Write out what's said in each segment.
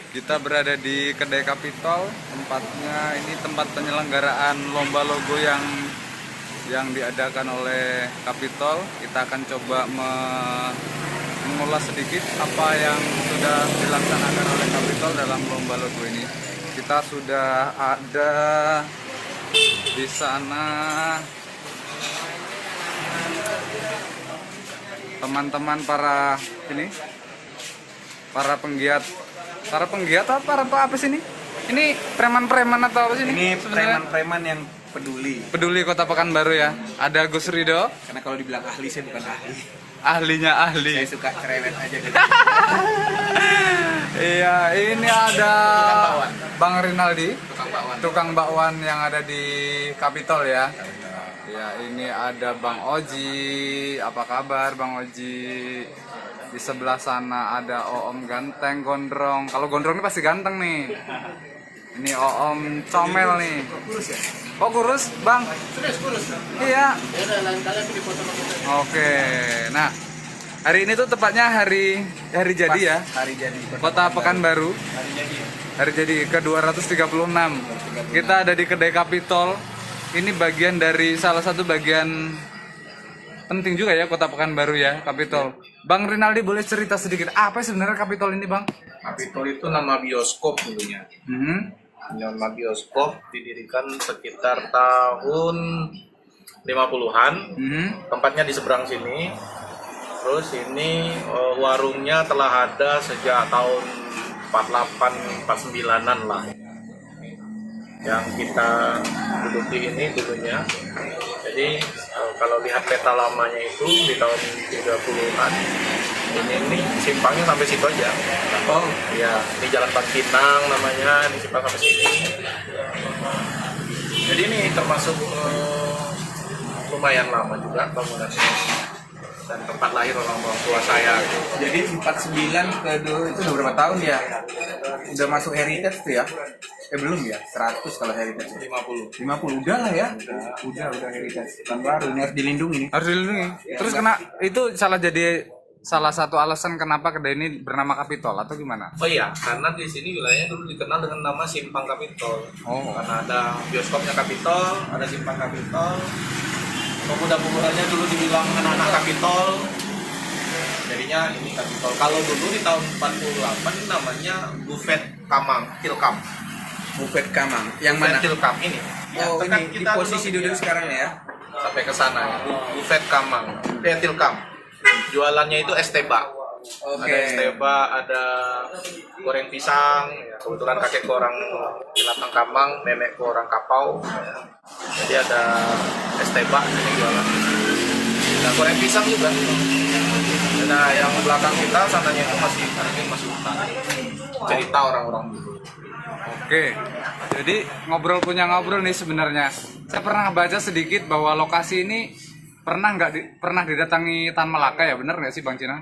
Kita berada di Kedai Kapitol, tempatnya ini tempat penyelenggaraan lomba logo yang diadakan oleh Kapitol. Kita akan coba mengulas sedikit apa yang sudah dilaksanakan oleh Kapitol dalam lomba logo ini. Kita sudah ada di sana teman-teman para penggiat atau apa sih ini? Ini preman-preman atau apa sih ini? Ini preman-preman yang peduli Kota Pekanbaru ya. Ada Gus Rido, karena kalau dibilang ahli, saya bukan ahli. ahlinya ahli. Saya suka cerewet aja gitu. Iya, ini ada bakwan. Bang Rinaldi, Tukang bakwan. tukang bakwan yang ada di Kapitol ya. Ya, ini ada Bang Oji. Apa kabar Bang Oji? Di sebelah sana ada Oom ganteng gondrong. Kalau gondrong ini pasti ganteng nih. Ini Oom comel nih. Kurus ya? Oh kurus, Bang? Kurus. Iya. Oke. Nah, hari ini tuh tepatnya hari jadi ya. Hari jadi. Kota Pekanbaru. Hari jadi. Hari jadi ke-236. Kita ada di Kedai Kapitol. Ini bagian dari salah satu bagian penting juga ya Kota Pekanbaru ya, Kapitol. Bang Rinaldi boleh cerita sedikit apa sebenarnya Kapitol ini, Bang? Kapitol itu nama bioskop dulunya. Nama bioskop didirikan sekitar tahun 50-an. Tempatnya di seberang sini. Terus ini warungnya telah ada sejak tahun 48 49-an lah. Yang kita duduki ini dulunya. Jadi kalau lihat peta lamanya itu di tahun 30-an, ini simpangnya sampai situ aja. Oh, Ya, ini Jalan Bangkinang namanya, ini simpang sampai sini. Jadi ini termasuk lumayan lama juga bangunannya dan tempat lahir orang tua saya. jadi 49 ke itu udah berapa tahun ya? Udah masuk heritage tuh ya? Belum ya? 100 kalau heritage. 50. 50 udah lah ya. Udah heritage. Tahun baru ini harus dilindungi nih. Harus dilindungi. Terus itu salah satu alasan kenapa kedai ini bernama Kapitol atau gimana? Oh iya, karena di sini wilayahnya dulu dikenal dengan nama Simpang Kapitol. Oh. Karena ada bioskopnya Kapitol, ada Simpang Kapitol. Pemuda-pemudanya dulu dibilang anak-anak Kapitol. Jadinya ini Kapitol. Kalau dulu di tahun 48 ini namanya Buffet Kamang, Tilkam. Buffet Kamang. Yang Buffet mana? Tilkam ini. Oh, kan ini di kita posisi duduk sekarang ya. sampai ke sana ya. Buffet Kamang, Tilkam. Jualannya itu esteba. Oke. Ada esteba, ada goreng pisang. Kebetulan kakekku orang Jelatang Kamang, nenekku orang Kapau. Jadi ada esteba ini jualan. Nah, goreng pisang juga. Nah, yang belakang kita sananya itu masih hutan. Cerita orang-orang dulu. Oke. Jadi ngobrol nih sebenarnya. Saya pernah baca sedikit bahwa lokasi ini pernah didatangi Tan Malaka ya, benar nggak sih Bang Cina?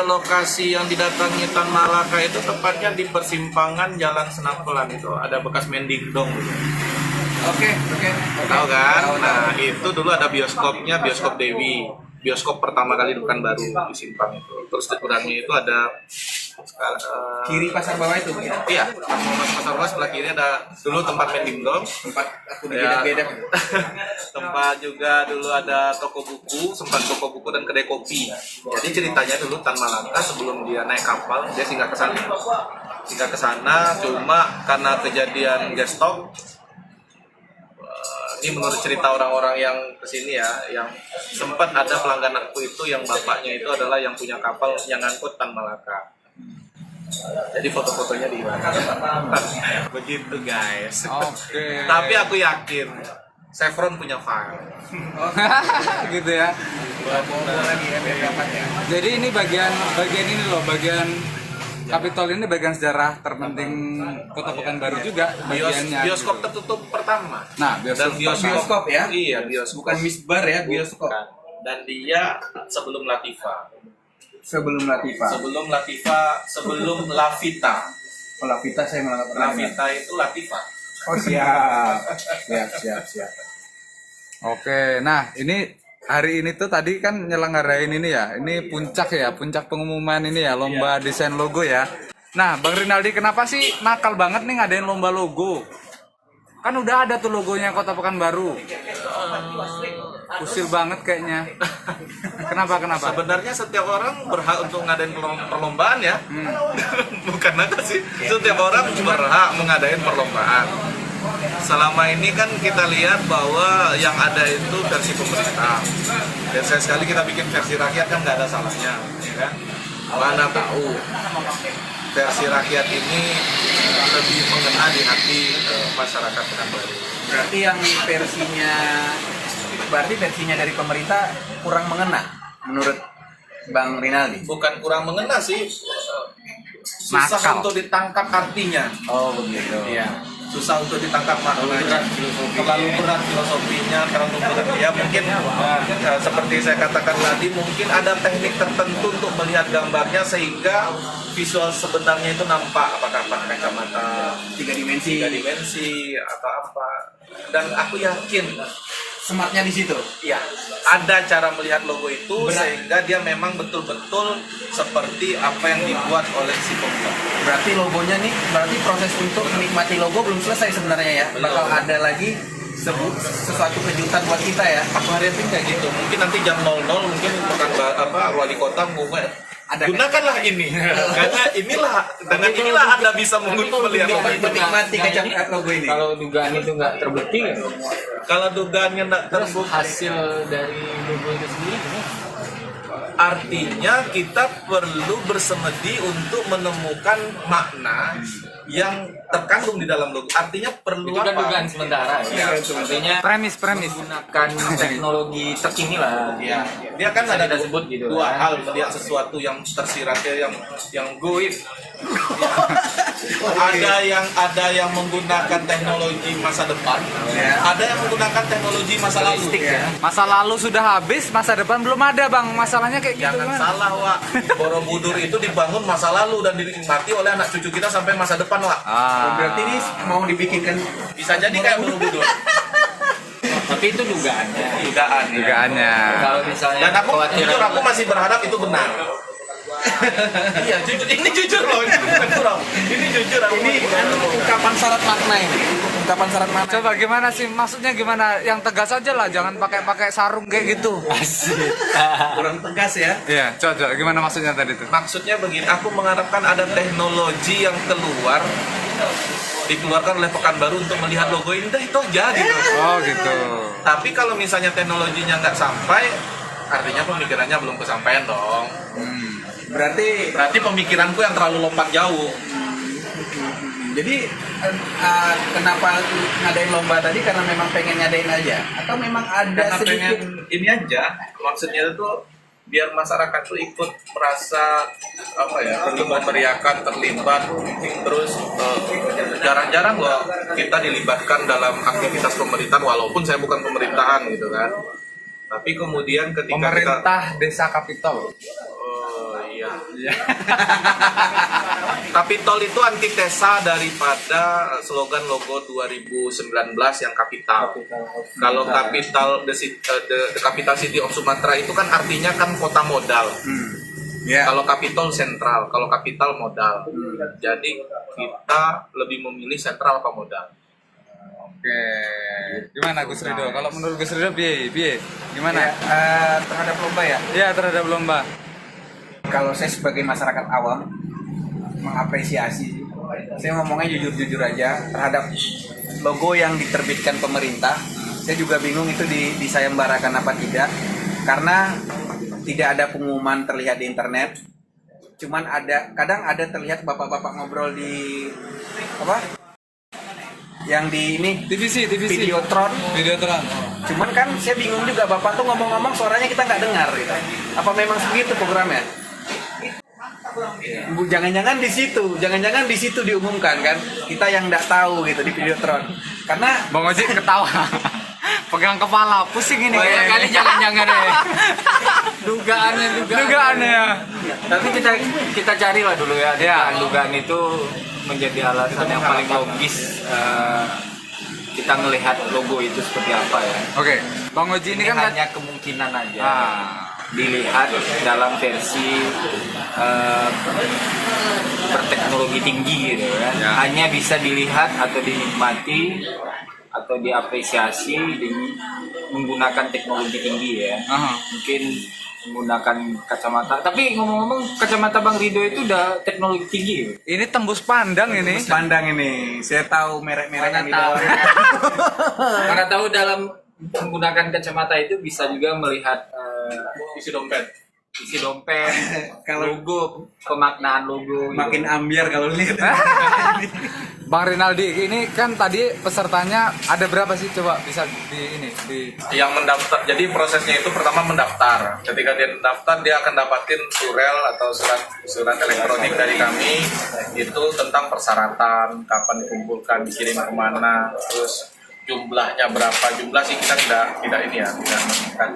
Lokasi yang didatangi Tan Malaka itu tepatnya di persimpangan Jalan Senapelan itu ada bekas mendingdong gitu. Oke. Tahu kan? Tahu. Nah, itu dulu ada bioskopnya, bioskop Dewi. Bioskop pertama kali di Pekanbaru di Simpang itu. Terus seberangnya itu ada Kiri pasar bawah itu. iya, pasar bawah sebelah kiri ada dulu tempat mendingdong. Tempat aku Ya. beda-beda. Tempat juga dulu ada toko buku, sempat toko buku dan kedai kopi. Jadi ceritanya dulu Tan Malaka sebelum dia naik kapal, dia singgah ke sana. Singgah ke sana, cuma karena kejadian gas stop, ini menurut cerita orang-orang yang kesini ya, yang sempat ada pelanggan aku itu yang bapaknya itu adalah yang punya kapal yang ngangkut Tan Malaka. Jadi foto-fotonya di mana? Begitu guys. Oke. Tapi aku yakin Chevron punya file. Gitu ya. Bawa lagi ya biar dapat ya. Jadi ini bagian ini loh, bagian Kapitol ini bagian sejarah terpenting Kota Pekanbaru juga bagiannya. Bioskop gitu. tertutup pertama. Nah, Dan Bioskop ya? Iya, bioskop. Bukan misbar ya, bioskop. Bukan. Dan dia sebelum Latifa. Sebelum Latifa. Sebelum Lavita. Oh, Lavita saya malah pernah. Lavita itu Latifa. Oh, siap. Siap. Oke, nah ini hari ini tuh tadi kan nyelenggarain ini ya, ini puncak pengumuman ini ya, lomba desain logo ya. Nah, Bang Rinaldi, kenapa sih nakal banget nih ngadain lomba logo? Kan udah ada tuh logonya Kota Pekanbaru. Usil banget kayaknya. Kenapa? Sebenarnya setiap orang berhak untuk ngadain perlombaan ya. Bukan nakal sih. Setiap orang berhak mengadain perlombaan. Selama ini kan kita lihat bahwa yang ada itu versi pemerintah. Dan sekali kita bikin versi rakyat kan nggak ada salahnya, ya kan? Mana tahu versi rakyat ini lebih mengena di hati masyarakat Pekanbaru. Berarti versinya dari pemerintah kurang mengena menurut Bang Rinaldi. Bukan kurang mengena sih, susah Nakal. untuk ditangkap artinya. Oh begitu. Iya, susah untuk ditangkap maknanya. Terlalu berat filosofinya, terlalu berat. Ya mungkin seperti saya katakan tadi, mungkin ada teknik tertentu untuk melihat gambarnya sehingga visual sebenarnya itu nampak, apakah pakai kacamata Tiga dimensi. 3 dimensi atau apa. Dan aku yakin Smartnya di situ. ya ada cara melihat logo itu sehingga dia memang betul-betul seperti apa yang dibuat oleh si pembuat. Berarti logonya nih, berarti proses untuk menikmati logo belum selesai sebenarnya ya. Belum. Bakal ada lagi sesuatu kejutan buat kita ya. Aku harapin kayak gitu. Mungkin nanti jam 00 mungkin wali kota ngomong gunakanlah ini karena dengan inilah Anda bisa melihat logo itu. Menikmati kacamata logo ini. Kalau dugaan itu nggak terbukti, Kalau dugaannya nggak terus terbukti, hasil dari logo itu sendiri gimana? artinya kita perlu bersemedi untuk menemukan makna yang terkandung di dalam logo. Artinya perlu Itu kan apa? dugaan sementara ya. Artinya Premis. menggunakan teknologi terkini lah. Ya, dia kan ada Kita sebut gitu dua kan. hal, melihat sesuatu yang tersirat yang goib. ada yang menggunakan teknologi masa depan, ada yang menggunakan teknologi masa lalu. Masa lalu sudah habis, masa depan belum ada, Bang. Masalahnya kayak gitu Jangan kan. salah, Wak. Borobudur itu dibangun masa lalu dan dinikmati oleh anak cucu kita sampai masa depan, Wak. Berarti ini mau dibikinkan Bisa jadi kayak Borobudur. Tapi itu dugaannya. Dugaannya. Kalau misalnya Dan aku jujur, aku masih berharap itu benar. Iya, jujur. Ini jujur loh. Ini bukan kurang. Ini jujur. ini ungkapan syarat makna ini. Ungkapan syarat makna. Coba gimana sih? Maksudnya gimana? Yang tegas aja lah, jangan pakai sarung kayak gitu. Kurang tegas ya. Iya, coba gimana maksudnya tadi tuh? Maksudnya begini, aku mengharapkan ada teknologi yang dikeluarkan oleh Pekanbaru untuk melihat logo ini, dah itu aja gitu. Oh, gitu. Tapi kalau misalnya teknologinya nggak sampai, artinya pemikirannya belum kesampaian dong. Berarti Berarti pemikiranku yang terlalu lompat jauh. jadi kenapa ngadain lomba tadi karena memang pengen ngadain aja atau memang ada Karena sedikit pengen ini aja, maksudnya itu biar masyarakat tuh ikut merasa apa ya, meriakan, terlibat. Terus jarang-jarang loh kita dilibatkan dalam aktivitas pemerintahan, walaupun saya bukan pemerintahan gitu kan. Tapi kemudian ketika Pemerintah Desa Kapitol. oh iya. Kapitol itu antitesa daripada slogan logo 2019 yang kapital. Kalau kapital the capital city of Sumatera itu kan artinya kan kota modal. ya. Kalau Kapitol sentral, kalau kapital modal. Jadi kita lebih memilih sentral apa modal. Oke. Gimana Gus Rido? Kalau menurut Gus Rido piye? Gimana? Terhadap lomba ya. Ya, terhadap lomba. Kalau saya sebagai masyarakat awam mengapresiasi, saya ngomongnya jujur-jujur aja terhadap logo yang diterbitkan pemerintah. Saya juga bingung itu disayembarakan apa tidak, karena tidak ada pengumuman terlihat di internet. Cuman kadang ada terlihat bapak-bapak ngobrol di apa? Yang di ini TVC. Videotron. Cuman kan saya bingung juga, bapak tuh ngomong-ngomong suaranya kita nggak dengar gitu. Apa memang segitu programnya? Jangan-jangan di situ diumumkan kan? Kita yang nggak tahu gitu di Videotron. Karena Bang Ojek ketawa. Pegang kepala, pusing ini Banyak kayaknya. kali jangan-jangan deh. Dugaannya. Dugaannya. Tapi kita carilah dulu ya. Ya. Dugaan itu menjadi alasan yang paling logis kita ngelihat logo itu seperti apa ya. Oke, Bang Oji ini kan hanya kemungkinan aja. Dilihat dalam versi berteknologi tinggi gitu kan. Ya. Hanya bisa dilihat atau dinikmati atau diapresiasi menggunakan teknologi tinggi ya. Mungkin menggunakan kacamata. Tapi ngomong-ngomong, kacamata Bang Rido itu udah teknologi tinggi ya? ini tembus pandang ini. Pandang ini, saya tahu merek-merek yang di tahu. bawah. Mana tahu dalam menggunakan kacamata itu bisa juga melihat isi dompet. Kalau logo, pemaknaan logo. makin ambiar kalau lihat. Bang Rinaldi, ini kan tadi pesertanya ada berapa sih, coba bisa di Yang mendaftar, jadi prosesnya itu pertama mendaftar. Ketika dia mendaftar, dia akan dapatin surel atau surat elektronik dari kami itu tentang persyaratan, kapan dikumpulkan, dikirim kemana, terus jumlahnya berapa. Jumlah sih kita tidak menentukan.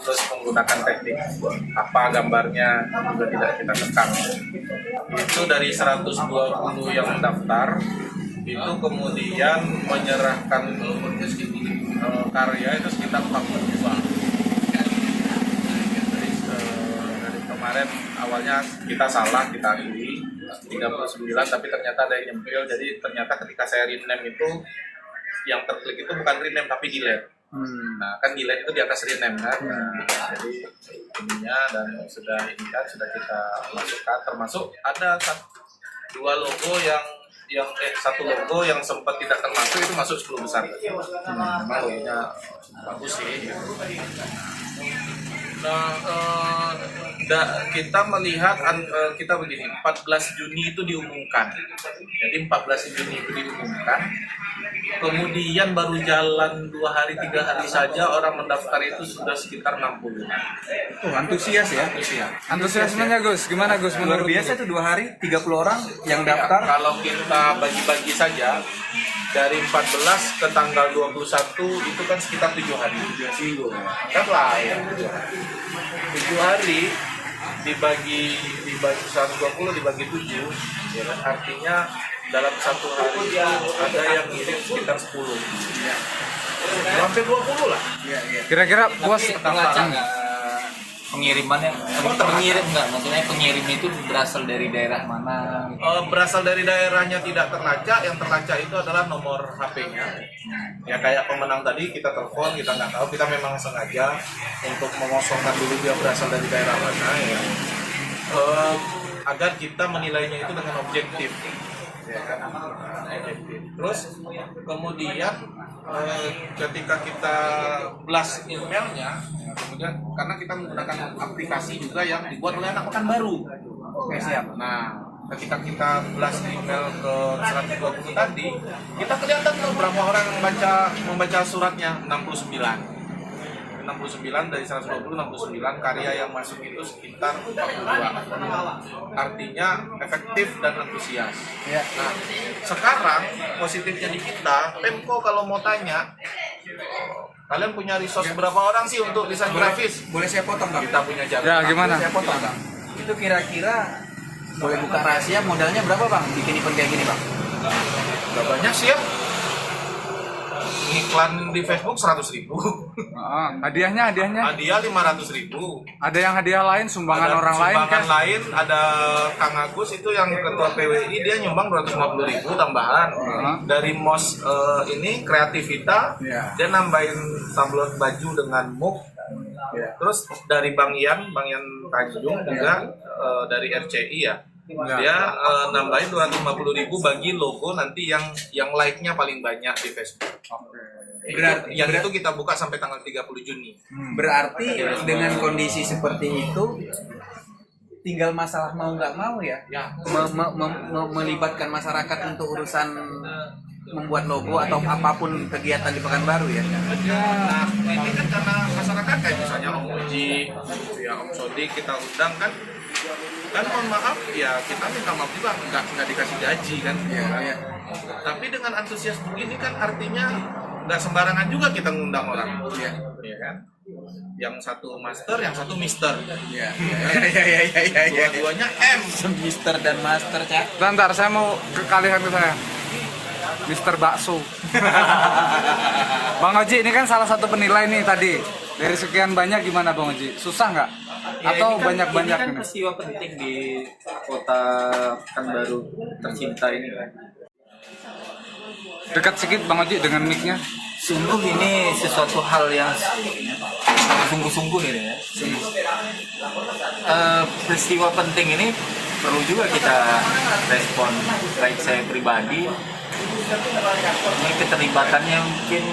Terus menggunakan teknik apa gambarnya juga tidak kita tekan. Itu dari 120 yang mendaftar itu kemudian menyerahkan karya itu sekitar 42. Dari kemarin awalnya kita salah, kita akui 39, tapi ternyata ada yang nyempil. Jadi ternyata ketika saya rename itu yang terklik itu bukan rename tapi delete. Nah kan delete itu di atas rename kan. Jadi ininya dan sudah kita masukkan, termasuk ada dua logo satu logo yang sempat tidak termasuk itu masuk 10 besar. Memang logonya bagus sih. Nah, kita melihat kita begini, 14 Juni itu diumumkan. Jadi 14 Juni itu diumumkan. Kemudian baru jalan 2 hari 3 hari saja orang mendaftar itu sudah sekitar 60. Antusias ya. antusiasmenya Gus? Gimana Gus? Luar Menurut biasa tuh 2 hari 30 orang yang daftar. Ya, kalau kita bagi-bagi saja dari 14 ke tanggal 21 itu kan sekitar 7 hari. 7 minggu. Kan lah ya. 7 hari dibagi 120 dibagi 7 ya kan, artinya dalam satu hari itu ada yang ngirim sekitar 10 ya. Hampir 20 lah. Kira-kira puas Pengirimannya pengirim nggak? Maksudnya pengirim itu berasal dari daerah mana? Berasal dari daerahnya tidak terlacak, yang terlacak itu adalah nomor HP-nya. Ya kayak pemenang tadi kita telepon, kita nggak tahu, kita memang sengaja untuk mengosongkan dulu dia berasal dari daerah mana ya. Agar kita menilainya itu dengan objektif. Ya kan? Objektif. Terus kemudian ketika kita blast emailnya, kemudian karena kita menggunakan aplikasi juga yang dibuat oleh anak Pekanbaru. Oke, siap. Nah, ketika kita blast email ke 120 tadi, kita kelihatan tuh berapa orang yang membaca suratnya. 69 dari 120, 69 karya yang masuk itu sekitar 42. Artinya efektif dan antusias. Ya. Nah, sekarang positifnya di kita, Pemko kalau mau tanya, kalian punya resource berapa orang sih untuk desain grafis? Boleh saya potong, Bang? Kita punya jalan. Ya, gimana? Saya potong, Bang. Itu kira-kira boleh buka rahasia modalnya berapa, Bang? Bikin event kayak gini, Bang? Gak banyak sih ya. Iklan di Facebook 100.000. Hadiahnya Hadiah 500.000. ada yang hadiah lain, sumbangan Ada orang lain sumbangan kan? lain, ada Kang Agus itu yang ketua PWI, dia nyumbang 250.000 tambahan. Dari MOS ini kreativita, dia nambahin sablon baju dengan muk. Terus dari Bang Ian Tanjung juga dari RCI ya. Dia nambahin 250.000 bagi logo nanti yang like-nya paling banyak di Facebook. Berarti Itu kita buka sampai tanggal 30 Juni. Berarti dengan kondisi seperti itu tinggal masalah mau nggak mau ya, melibatkan masyarakat untuk urusan membuat logo atau apapun kegiatan di Pekanbaru ya. Nah, ini kan karena masyarakat kayak misalnya Om Uji, ya Om Sodik kita undang kan mohon maaf ya kita minta maaf juga nggak dikasih gaji kan. Iya. Tapi dengan antusias begini kan artinya nggak sembarangan juga kita ngundang orang. Iya kan? Yang satu master, yang satu mister. Iya. Dua-duanya M. Mister dan master, Cak. Bentar, saya mau kekalihan ke saya. Mister Bakso. Bang Oji, ini kan salah satu penilai nih tadi. Dari sekian banyak gimana Bang Oji? Susah nggak? Ya, Atau ini banyak-banyak kan ini? peristiwa penting di kota Pekanbaru tercinta ini kan. Dekat sedikit Bang Oji dengan mic-nya. Sungguh ini sesuatu hal yang sungguh-sungguh ini ya. Peristiwa penting ini perlu juga kita respon. Baik saya pribadi, ini keterlibatannya mungkin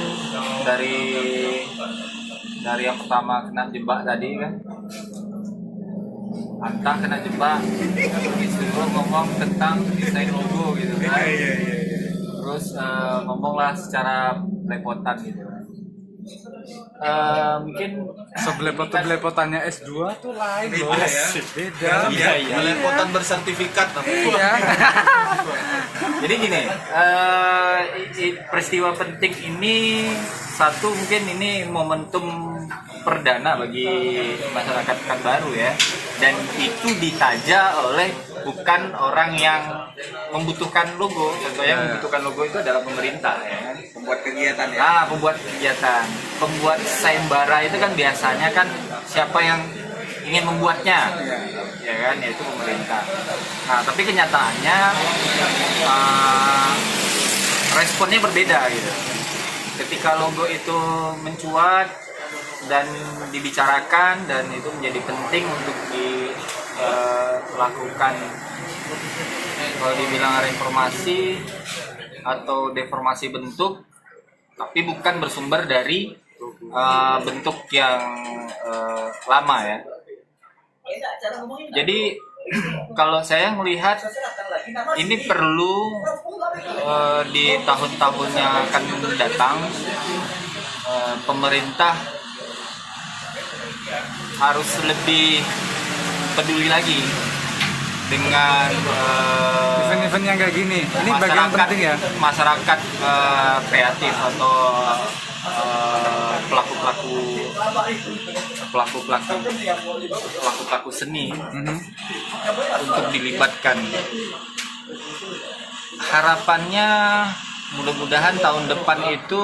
dari yang pertama kena jebak tadi kan. Anta kena jebak, disuruh ngomong tentang desain logo gitu kan. Terus ngomonglah secara belepotan gitu. Mungkin Sebelepotannya S2 tuh lain loh. Beda ya. Beda. Iya. Belepotan bersertifikat namanya. Iya. jadi gini, peristiwa penting ini satu mungkin ini momentum perdana bagi masyarakat Pekanbaru ya, dan itu ditaja oleh bukan orang yang membutuhkan logo. Contohnya membutuhkan logo itu adalah pemerintah ya. Membuat kegiatan ya. Pembuat kegiatan, pembuat sayembara itu kan biasanya kan siapa yang ingin membuatnya, ya kan, yaitu pemerintah. Nah, tapi kenyataannya responnya berbeda gitu. Ketika logo itu mencuat dan dibicarakan dan itu menjadi penting untuk dilakukan, kalau dibilang reformasi atau deformasi bentuk, tapi bukan bersumber dari bentuk yang lama ya. Jadi kalau saya melihat ini perlu di tahun-tahun yang akan datang pemerintah harus lebih peduli lagi dengan Event-event yang kayak gini. Ini bagian penting ya. Masyarakat kreatif atau pelaku seni untuk dilibatkan. Harapannya mudah-mudahan tahun depan itu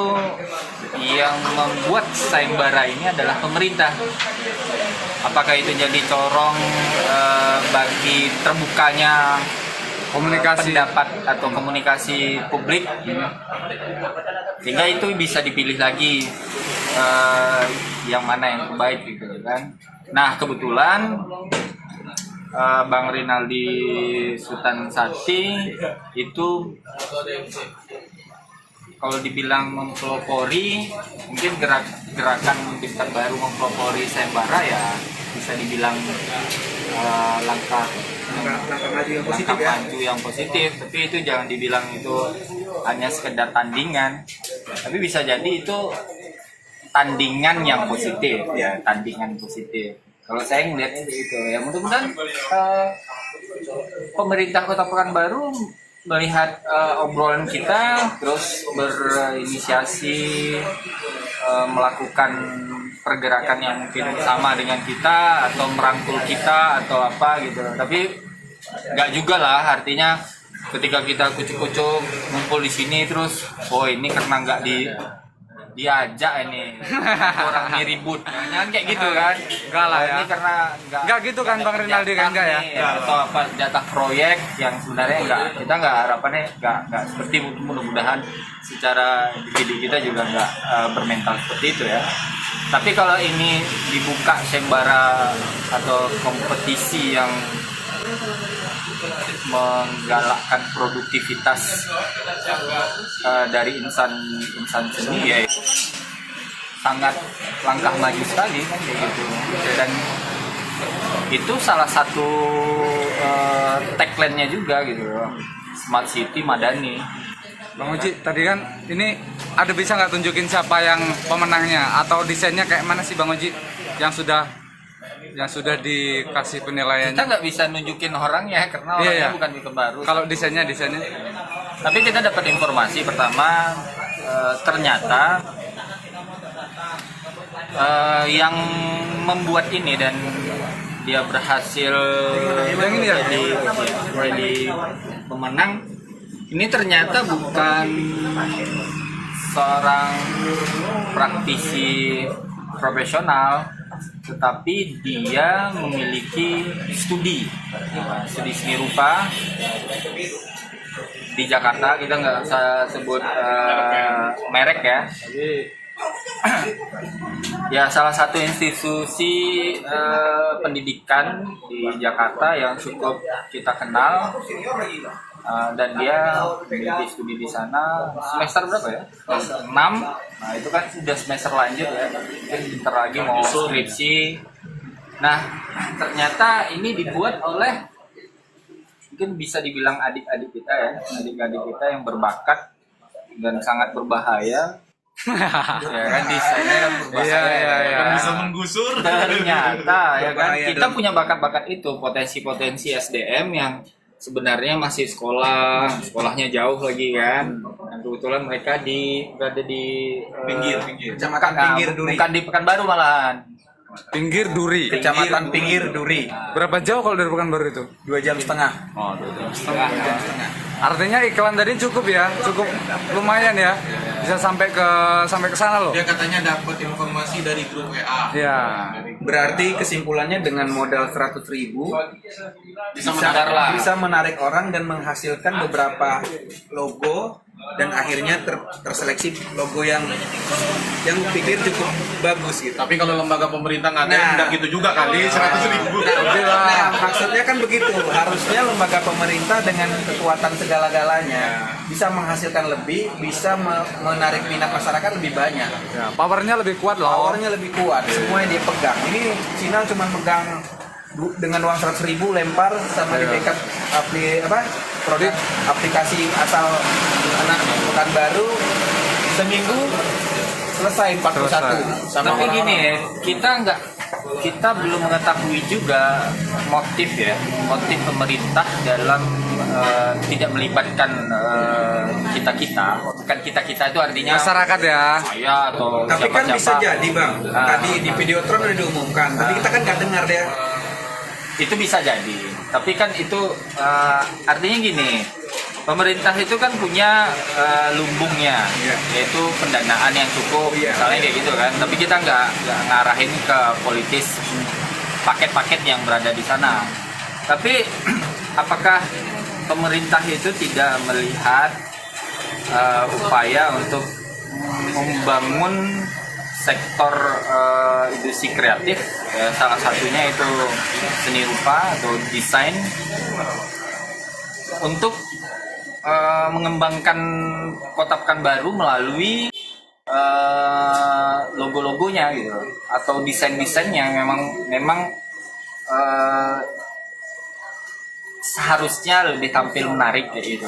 yang membuat sayembara ini adalah pemerintah. Apakah itu jadi corong bagi terbukanya Komunikasi. pendapat atau komunikasi publik, sehingga itu bisa dipilih lagi yang mana yang terbaik gitu kan. Nah kebetulan Bang Rinaldi Sutansati itu kalau dibilang mempelopori, mungkin gerakan Pekanbaru mempelopori sayembara ya bisa dibilang langkah maju yang positif, tapi itu jangan dibilang itu hanya sekedar tandingan, tapi bisa jadi itu tandingan yang positif ya, tandingan positif. Kalau saya melihatnya itu ya, mudah-mudahan pemerintah Kota Pekanbaru melihat obrolan kita, terus berinisiasi melakukan pergerakan yang mungkin sama dengan kita atau merangkul kita atau apa gitu. Tapi nggak juga lah, artinya ketika kita kucuk-kucuk ngumpul di sini terus, oh ini karena nggak diajak ini orang ini ribut, jangan kayak gitu kan. Enggak lah ya. Ini karena Enggak gitu kan Bang Rinaldi kan, enggak ya? Atau apa jatah proyek yang sebenarnya kita nggak harapannya nggak seperti mudah-mudahan secara individu kita juga nggak bermental seperti itu ya. Tapi kalau ini dibuka sayembara atau kompetisi yang menggalakkan produktivitas dari insan seni ya sangat langkah maju sekali kan kayak gitu. Dan itu salah satu tagline-nya juga gitu, Smart City Madani. Bang Uji, tadi kan ini ada bisa nggak tunjukin siapa yang pemenangnya atau desainnya kayak mana sih Bang Uji yang sudah dikasih penilaiannya? Kita nggak bisa nunjukin orangnya karena orangnya bukan di Pekanbaru. Kalau desainnya. Tapi kita dapat informasi pertama, ternyata yang membuat ini dan dia berhasil jadi pemenang, ini ternyata bukan seorang praktisi profesional, tetapi dia memiliki studi seni rupa di Jakarta. Kita nggak usah sebut merek ya, tapi ya salah satu institusi pendidikan di Jakarta yang cukup kita kenal. Dan dia memiliki studi di sana semester berapa ya? Semester 6. Nah, itu kan sudah semester lanjut ya. Mungkin bentar lagi mau skripsi. Nah, ternyata ini dibuat oleh mungkin bisa dibilang adik-adik kita ya, adik-adik kita yang berbakat dan sangat berbahaya. Ya kan, desainnya kan berbahaya. Bisa menggusur. Ternyata ya kan, kita punya bakat-bakat itu, potensi-potensi SDM yang sebenarnya masih sekolahnya jauh lagi kan. Dan kebetulan mereka berada di pinggir Kecamatan Pinggir Duri. bukan di Pekanbaru malahan. Pinggir Duri. Kecamatan Pinggir Duri. Berapa jauh kalau dari Pekanbaru itu? 2,5 jam. Oh, 2,5 jam. Artinya iklan tadi cukup ya, cukup lumayan ya. Bisa sampai ke sana loh. Dia katanya dapat informasi dari grup WA. Ya. Berarti kesimpulannya dengan modal 100.000 bisa menarik orang dan menghasilkan beberapa logo, dan akhirnya terseleksi logo yang pikir cukup bagus gitu. Tapi kalau lembaga pemerintah ngadain udah gitu juga kali 100.000. Nah, maksudnya kan begitu. Harusnya lembaga pemerintah dengan kekuatan segala-galanya bisa menghasilkan lebih, bisa menarik minat masyarakat lebih banyak. Ya, powernya lebih kuat loh. Powernya lebih kuat. Semuanya dia pegang. Ini Cina cuma pegang dengan uang 100.000 lempar sama di backup produk aplikasi asal anak Pekanbaru, seminggu selesai 41 sama Tapi orang-orang. gini ya, kita belum mengetahui juga motif pemerintah dalam tidak melibatkan kita itu artinya Masyarakat ya. saya atau Tapi kan siapa-siapa. bisa jadi bang, tadi di Videotron udah diumumkan, tapi kita kan nggak dengar dia. Itu bisa jadi, tapi kan itu artinya gini, pemerintah itu kan punya lumbungnya, yaitu pendanaan yang cukup, misalnya kayak gitu kan. Tapi kita nggak ngarahin ke politis paket-paket yang berada di sana. Tapi apakah pemerintah itu tidak melihat upaya untuk membangun sektor industri kreatif, ya, salah satunya itu seni rupa atau desain, untuk mengembangkan Kota Pekanbaru melalui logo-logonya gitu, atau desain-desain yang memang seharusnya lebih tampil menarik kayak gitu.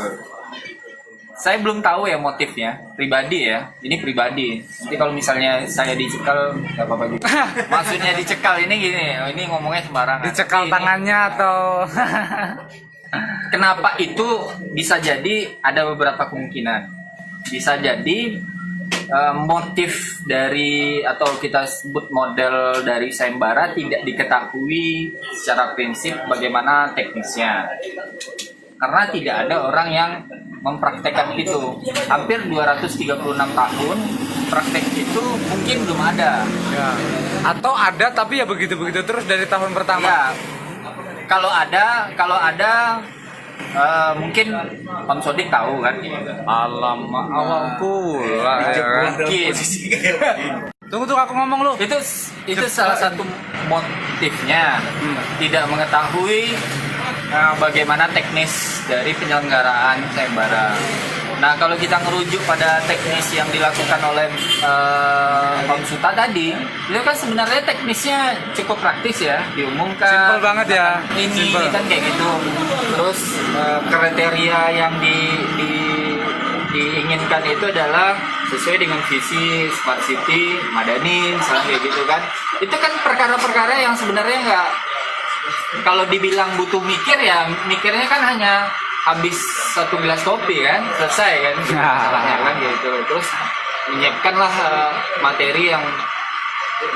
Saya belum tahu ya motifnya, pribadi ya. Ini pribadi. Nanti kalau misalnya saya dicekal, nggak apa-apa juga. Maksudnya dicekal ini gini, ini ngomongnya sembarangan. Dicekal Tapi tangannya atau kenapa itu bisa jadi ada beberapa kemungkinan. Bisa jadi motif dari atau kita sebut model dari sayembara tidak diketahui secara prinsip bagaimana teknisnya. Karena tidak ada orang yang mempraktekkan itu. Hampir 236 tahun praktek itu mungkin belum ada. ya. Atau ada tapi ya begitu-begitu terus dari tahun pertama. Ya, kalau ada mungkin Om Sodik tahu kan. Alamak, awal pula ya kan. Mungkin. Tunggu aku ngomong lu. Itu salah satu motifnya. Tidak mengetahui bagaimana teknis dari penyelenggaraan sayembara. Nah, kalau kita ngerujuk pada teknis yang dilakukan oleh Om Suta tadi, beliau kan sebenarnya teknisnya cukup praktis ya, diumumkan. Simple banget ya. Ini Simple. kan kayak gitu. Terus kriteria yang diinginkan itu adalah sesuai dengan visi Smart City, Madani, misalnya kayak gitu kan. Itu kan perkara-perkara yang sebenarnya nggak, kalau dibilang butuh mikir ya mikirnya kan hanya habis satu gelas kopi kan selesai kan masalahnya kan gitu. Terus menyiapkanlah materi yang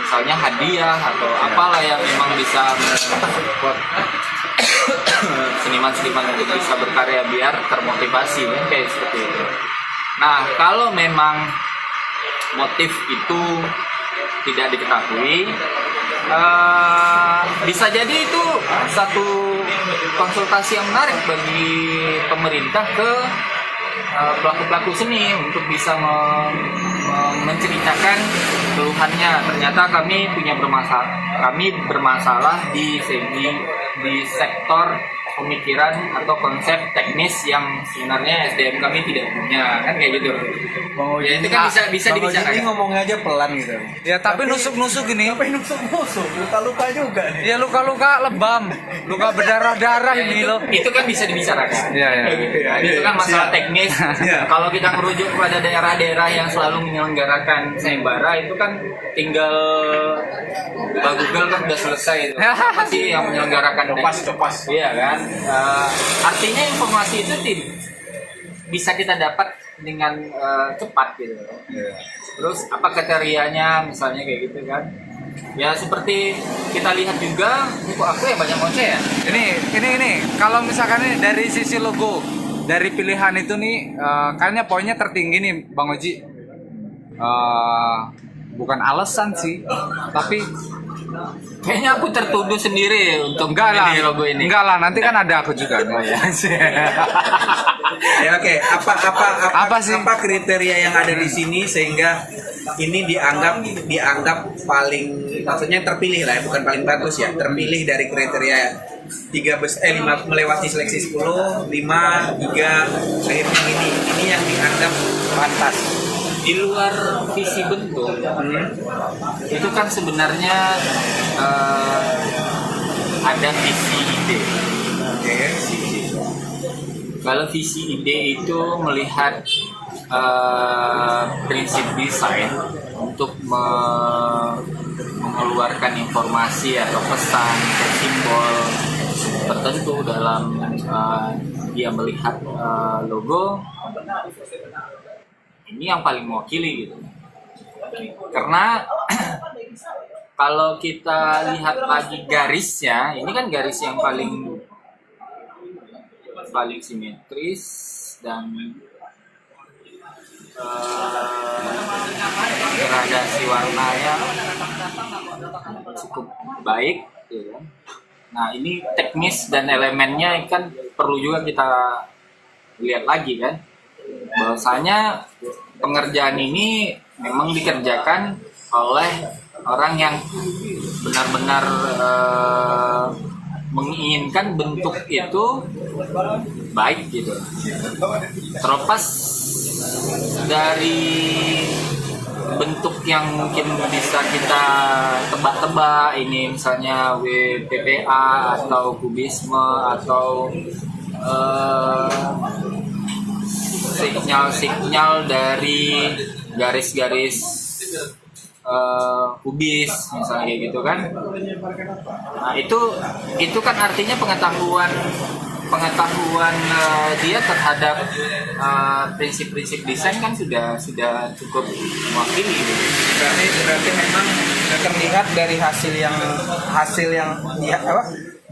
misalnya hadiah atau apalah yang memang bisa buat seniman-seniman untuk bisa berkarya biar termotivasi kan kayak seperti itu. Nah, kalau memang motif itu tidak diketahui. Bisa jadi itu satu konsultasi yang menarik bagi pemerintah ke pelaku-pelaku seni untuk bisa menceritakan keluhannya. Ternyata kami bermasalah di sektor pemikiran atau konsep teknis yang sebenarnya SDM kami tidak punya, kan kayak gitu. Ya, itu kan bisa dibicarakan. Ini ngomongnya aja pelan gitu. Ya tapi nusuk-nusuk ini. Tapi nusuk-nusuk, luka-luka juga nih. Ya luka-luka lebam, luka berdarah-darah ini loh. Itu kan bisa dibicarakan. Iya. Itu kan masalah teknis. Kalau kita merujuk kepada daerah-daerah yang selalu menyelenggarakan sayembara, itu kan tinggal Google kan udah selesai itu. Apa sih yang menyelenggarakan Copas. Iya kan. Artinya informasi itu bisa kita dapat dengan cepat gitu. Terus apa kriterianya misalnya kayak gitu kan. Ya seperti kita lihat juga, ini kok aku ya banyak ngoceh ya. Ini kalau misalkan ini dari sisi logo, dari pilihan itu nih kayaknya poinnya tertinggi nih Bang Oji. Bukan alasan sih, tapi kayaknya aku tertuduh sendiri untuk enggak lah, logo ini. enggak lah, nanti kan ada aku juga. Oh, ya. Ya oke, apa sih? Apa kriteria yang ada di sini sehingga ini dianggap paling, maksudnya terpilih lah ya, bukan paling bagus ya, terpilih dari kriteria 5 melewati seleksi 10, 5, 3, akhirnya ini yang dianggap pantas. Di luar visi bentuk, itu kan sebenarnya ada visi ide. Kalau visi ide itu melihat prinsip desain untuk mengeluarkan informasi atau pesan atau simbol tertentu dalam dia melihat logo. Ini yang paling mewakili gitu. Karena kalau kita lihat lagi garisnya, ini kan garis yang paling simetris dan gradasi warnanya cukup baik gitu. Nah, ini teknis dan elemennya kan perlu juga kita lihat lagi kan. Bahwasanya pengerjaan ini memang dikerjakan oleh orang yang benar-benar menginginkan bentuk itu baik gitu. Terlepas dari bentuk yang mungkin bisa kita tebak-tebak, ini misalnya WPPA atau kubisme atau sinyal dari garis-garis kubis misalnya kayak gitu kan. Nah, itu kan artinya pengetahuan dia terhadap prinsip-prinsip desain kan sudah cukup mewakili gitu. Berarti memang terlihat dari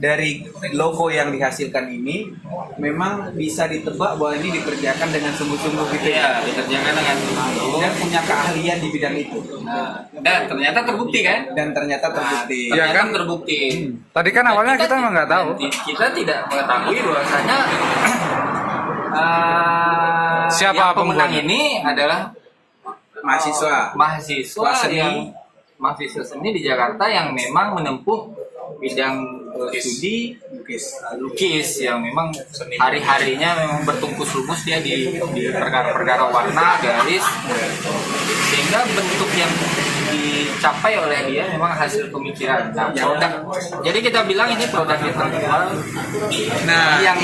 dari logo yang dihasilkan ini memang bisa ditebak bahwa ini dikerjakan dengan sungguh-sungguh gitu ya. Dikerjakan dengan sungguh dan punya keahlian di bidang itu. Nah, dan ternyata terbukti kan? Ya kan terbukti. Tadi kan awalnya kita memang nggak tahu. Kita tidak mengetahui bahwasanya siapa yang pemenang pembuat ini adalah mahasiswa seni di Jakarta yang memang menempuh bidang studi lukis yang memang hari-harinya memang bertungkus lumus dia di perkara-perkara warna, garis, sehingga bentuk yang dicapai oleh dia memang hasil pemikiran. Nah, produk. Jadi kita bilang ini produk intelektual. Nah, yang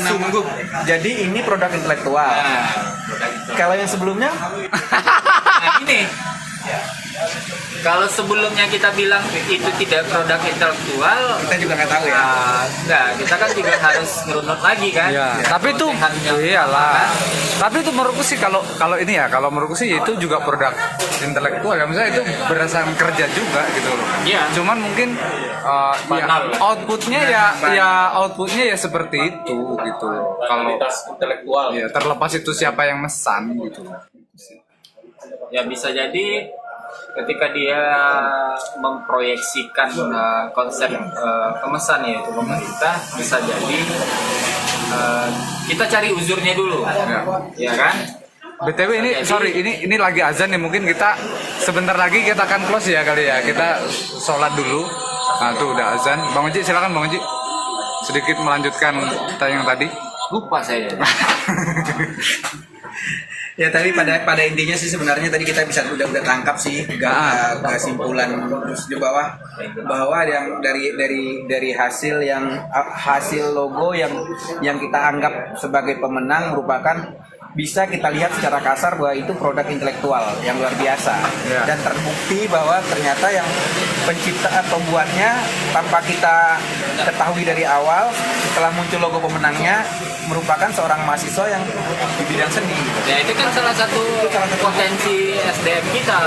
sungguh. Jadi ini produk intelektual. Kalau yang sebelumnya? Nah, ini. Kalau sebelumnya kita bilang itu tidak produk intelektual, kita juga nggak tahu ya. Enggak, kita kan juga harus ngerunut lagi kan. Ya, tapi itu iyalah. Tapi itu menurutku sih kalau ini ya, kalau menurutku sih itu juga produk intelektual ya. Misalnya itu berdasarkan kerja juga gitu loh. Iya. Cuman mungkin outputnya ya seperti itu gitu. Kalau intelektual. ya terlepas itu siapa yang mesan gitu. Ya bisa jadi ketika dia memproyeksikan konsep pemesan yaitu pemerintah, bisa jadi kita cari uzurnya dulu, ya kan? BTW ini sorry ini lagi azan nih, mungkin kita sebentar lagi kita akan close ya kali ya, kita sholat dulu. Nah tuh udah azan. Bang Oji silakan Bang Oji sedikit melanjutkan yang tadi. Lupa saya. Ya tadi pada intinya sih sebenarnya tadi kita bisa udah tangkap sih kesimpulan di bawah bahwa yang dari hasil logo yang kita anggap sebagai pemenang merupakan bisa kita lihat secara kasar bahwa itu produk intelektual yang luar biasa, dan terbukti bahwa ternyata yang pembuatnya tanpa kita ketahui dari awal, setelah muncul logo pemenangnya merupakan seorang mahasiswa yang di bidang seni. Ya itu kan salah satu potensi SDM kita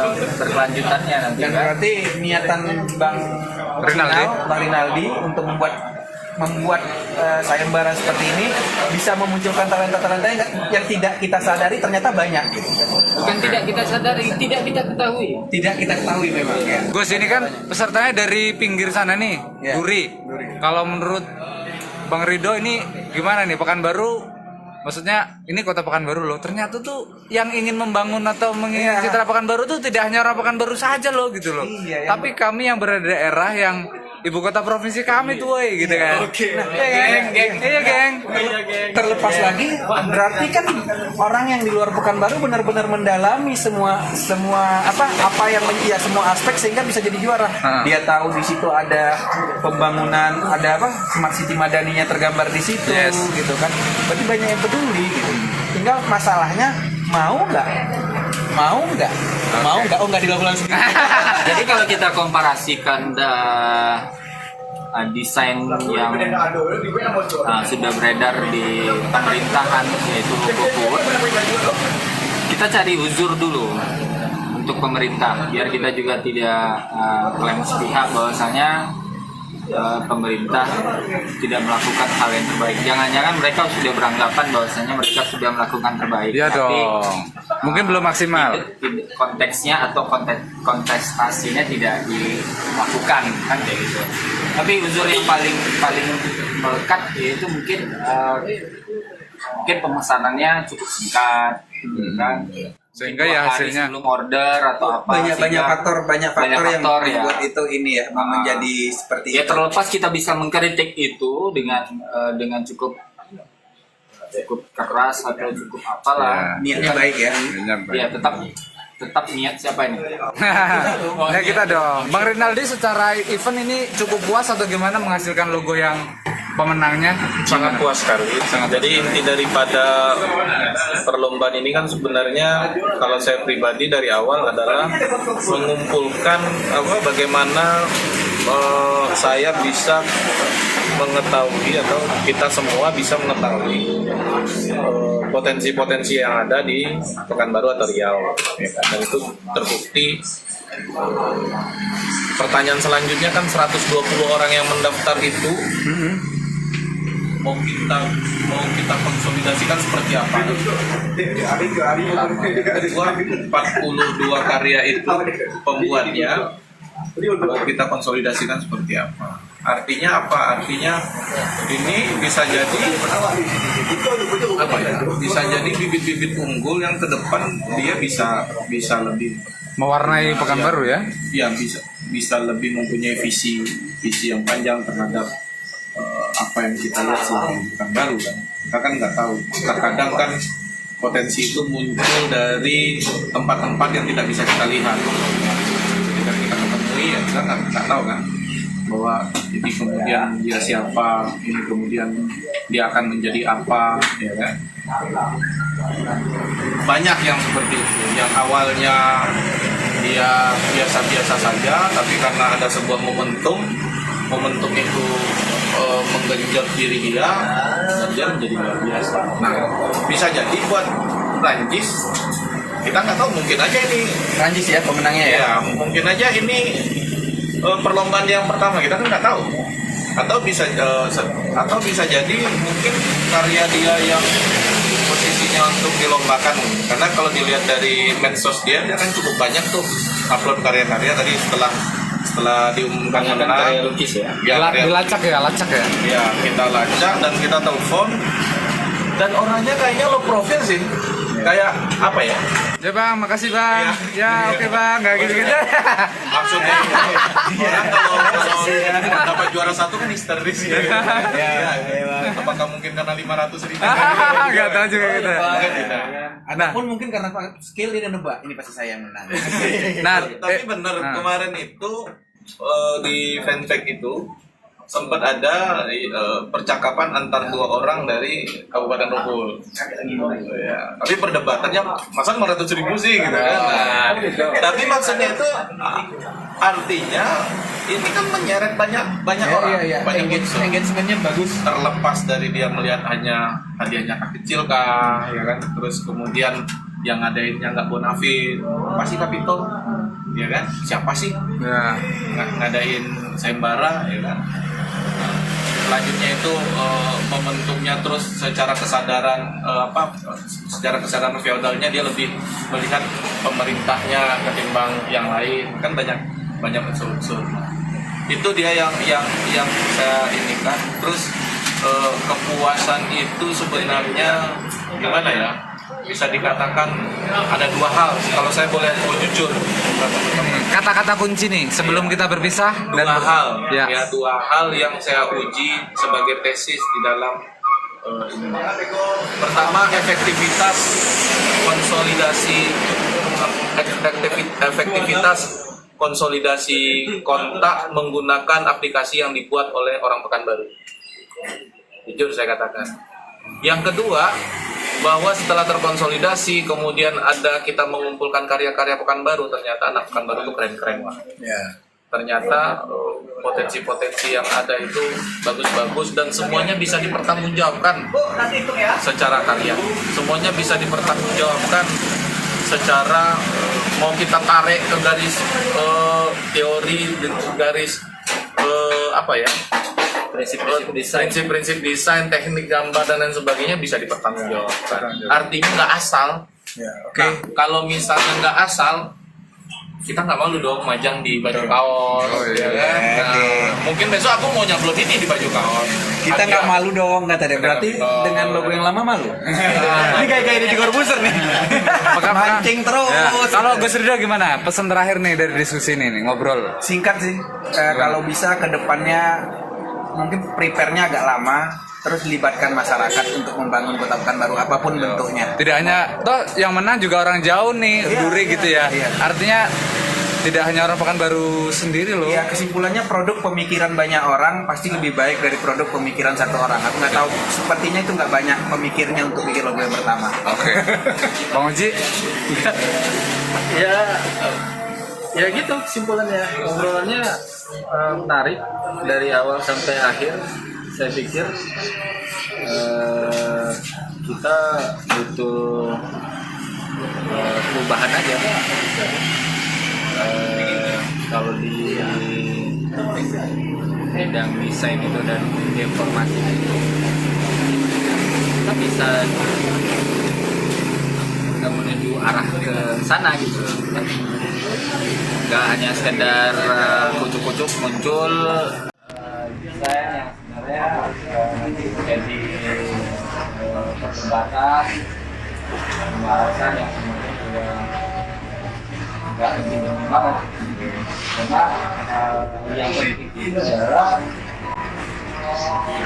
untuk berkelanjutannya nanti. Dan berarti niatan Bang Rinaldi untuk membuat sayembara seperti ini bisa memunculkan talenta-talenta yang tidak kita sadari ternyata banyak. Bukan tidak kita sadari, tidak kita ketahui. Tidak kita ketahui memang ya. Gus, ini kan pesertanya dari pinggir sana nih, Duri. Kalau menurut Bang Rido ini gimana nih, Pekanbaru? Maksudnya ini kota Pekanbaru loh. Ternyata tuh yang ingin membangun atau mengingat citra Pekanbaru tuh tidak hanya orang Pekanbaru saja loh gitu loh. Tapi kami yang berada di daerah yang ibu kota provinsi kami tuh, gitu kan. Geng. Terlepas lagi, berarti kan orang yang di luar Pekanbaru benar-benar mendalami semua semua aspek sehingga bisa jadi juara. Dia tahu di situ ada pembangunan, ada smart city madaninya tergambar di situ, gitu kan. Berarti banyak yang peduli gitu. Tinggal masalahnya mau nggak? Oh nggak dilakukan sendiri. Jadi kalau kita komparasikan desain yang sudah beredar di pemerintahan yaitu GoFood, kita cari uzur dulu untuk pemerintah biar kita juga tidak klaim sepihak bahwasanya pemerintah tidak melakukan hal yang terbaik. Jangan-jangan mereka sudah beranggapan bahwasanya mereka sudah melakukan terbaik. Iya tapi dong. Mungkin belum maksimal. Konteksnya atau kontestasinya tidak dilakukan kan kayak gitu. Tapi uzur yang paling melekat yaitu mungkin pemesanannya cukup singkat, kan? Sehingga ya hasilnya sebelum order atau apa banyak faktor yang membuat itu ini ya menjadi seperti ya itu. Terlepas kita bisa mengkritik itu dengan cukup keras atau cukup apalah niatnya baik ya. Ya tetap niat siapa ini? Ya kita dong. Bang Rinaldi secara event ini cukup puas atau gimana menghasilkan logo yang pemenangnya? Sangat puas sekali. Jadi inti daripada perlombaan ini kan sebenarnya kalau saya pribadi dari awal adalah mengumpulkan bagaimana saya bisa mengetahui atau kita semua bisa mengetahui potensi-potensi yang ada di Pekanbaru atau Riau, ya kan? Dan itu terbukti. Pertanyaan selanjutnya kan 120 orang yang mendaftar itu mau kita konsolidasikan seperti apa? Kedua, 42 karya itu pembuatnya mau kita konsolidasikan seperti apa? Artinya apa? Artinya ini bisa jadi bisa jadi bibit-bibit unggul yang ke depan dia bisa lebih mewarnai Pekanbaru ya? Iya, bisa lebih mempunyai visi yang panjang terhadap apa yang kita lihat selama di Pekanbaru kan. Kita kan nggak tahu. Terkadang kan potensi itu muncul dari tempat-tempat yang tidak bisa kita lihat. Ketika kita ketemui ya kita nggak tahu kan bahwa ini kemudian dia siapa, ini kemudian dia akan menjadi apa, ya kan? Banyak yang seperti itu, yang awalnya dia biasa-biasa saja, tapi karena ada sebuah momentum itu menggenjot diri dia, dan dia menjadi luar biasa. Nah, bisa jadi buat Prancis, kita nggak tahu, mungkin aja ini Prancis ya pemenangnya ya. Ya, mungkin aja ini perlombaan yang pertama, kita kan nggak tahu. atau bisa jadi mungkin karya dia yang posisinya untuk dilombakan, karena kalau dilihat dari medsos dia kan cukup banyak tuh upload karya-karya tadi setelah diumumkan Kan menang. karya lukis ya. Dilacak ya, lacak ya. Ya, kita lacak dan kita telepon, dan orangnya kayaknya low profile sih, kayak apa ya, Ya bang, makasih bang. Ya oke bang, nggak gitu-gitu. maksudnya orang kalau dapat juara satu kan histeris ya. Apakah mungkin karena 500.000? Nggak tahu juga kita. Mungkin tidak. Ataupun mungkin karena skill dia udah nebak ini pasti saya yang menang. Nah, Tapi bener, kemarin itu di fanpage itu sempat ada percakapan antar dua orang dari Kabupaten Rohul. Ya, tapi perdebatannya masa 500.000 sih gitu kan. Nah, tapi maksudnya itu artinya ini kan menyeret banyak orang, banyak unsur. Engagementnya bagus. Terlepas dari dia melihat hanya hadiahnya kecil kah, ya kan, terus kemudian yang ngadainnya nggak bonafit, pasti Kapitol, ya kan, siapa sih ya. ngadain sayembara, ya kan. Selanjutnya itu momentumnya terus secara kesadaran secara kesadaran feodalnya dia lebih melihat pemerintahnya ketimbang yang lain, kan banyak unsur-unsur. Itu dia yang saya inikan. Terus kepuasan itu sebenarnya gimana ya, bisa dikatakan ada dua hal kalau saya boleh jujur. Kata-kata kunci nih sebelum kita berpisah. Dua hal yang saya uji sebagai tesis di dalam ini. Pertama, efektivitas konsolidasi kontak menggunakan aplikasi yang dibuat oleh orang Pekanbaru. Jujur saya katakan. Yang kedua, bahwa setelah terkonsolidasi kemudian kita mengumpulkan karya-karya Pekanbaru, ternyata anak Pekanbaru itu keren-keren, Wak. Ternyata potensi-potensi yang ada itu bagus-bagus dan semuanya bisa dipertanggungjawabkan secara karya. Semuanya bisa dipertanggungjawabkan secara mau kita tarik ke garis teori, garis prinsip-prinsip desain, teknik gambar dan lain sebagainya bisa dipertanggungjawabkan. Artinya nggak asal. Nah, kalau misalnya nggak asal, kita nggak malu dong majang di baju kaos, ya kan? Nah, mungkin besok aku mau nyupload ini di baju kaos. Kita nggak malu dong kata dia. Berarti dengan logo yang lama malu. Ini kayak di Corbuzier nih. Mancing terus. Ya. Kalau Gus Ridho gimana? Pesan terakhir nih dari diskusi ini nih, ngobrol. Singkat sih. Kalau bisa ke depannya mungkin prepare-nya agak lama, terus libatkan masyarakat untuk membangun kota Pekanbaru apapun bentuknya. Tidak hanya toh yang menang juga orang jauh nih, Duri gitu ya. Artinya tidak hanya orang Pekanbaru sendiri loh. Iya, kesimpulannya produk pemikiran banyak orang pasti lebih baik dari produk pemikiran satu orang. Aku nggak tahu, sepertinya itu nggak banyak pemikirnya untuk bikin logo yang pertama. Oke. Bang Oji? Ya gitu kesimpulannya. Obrolannya menarik dari awal sampai akhir. Saya pikir kita butuh perubahan aja. Kalau di bidang desain itu dan informasi itu kita bisa menuju arah ke sana gitu. Nggak hanya sekedar kucuk-kucuk muncul desain yang sebenarnya jadi perdebatan, pembahasan yang sebenarnya juga nggak penting banget. Karena yang penting itu adalah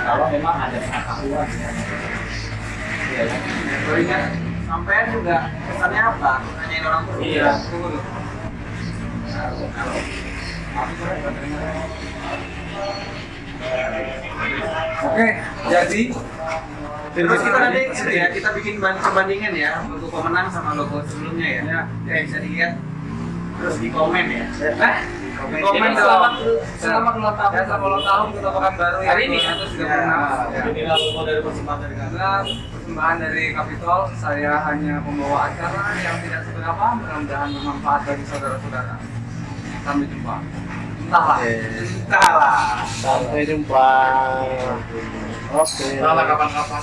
kalau memang ada pengetahuan. Ya, ingat sampean juga pesannya apa? Nanyain orang tua. Iya. Oke, jadi Terus kita nanti gitu ya, kita bikin perbandingan ya untuk pemenang sama logo sebelumnya ya. Ya bisa dilihat terus di komen ya. Komen selamat ulang tahun ya, selamat ulang tahun Kota Pekanbaru hari ini ya. Terus juga ini logo dari persembahan dari Kapitol. Saya hanya membawa acara yang tidak seberapa, mudah-mudahan bermanfaat bagi saudara-saudara. Sampai jumpa. Entahlah. Entahlah. Sampai jumpa. Oke. Entahlah kapan-kapan.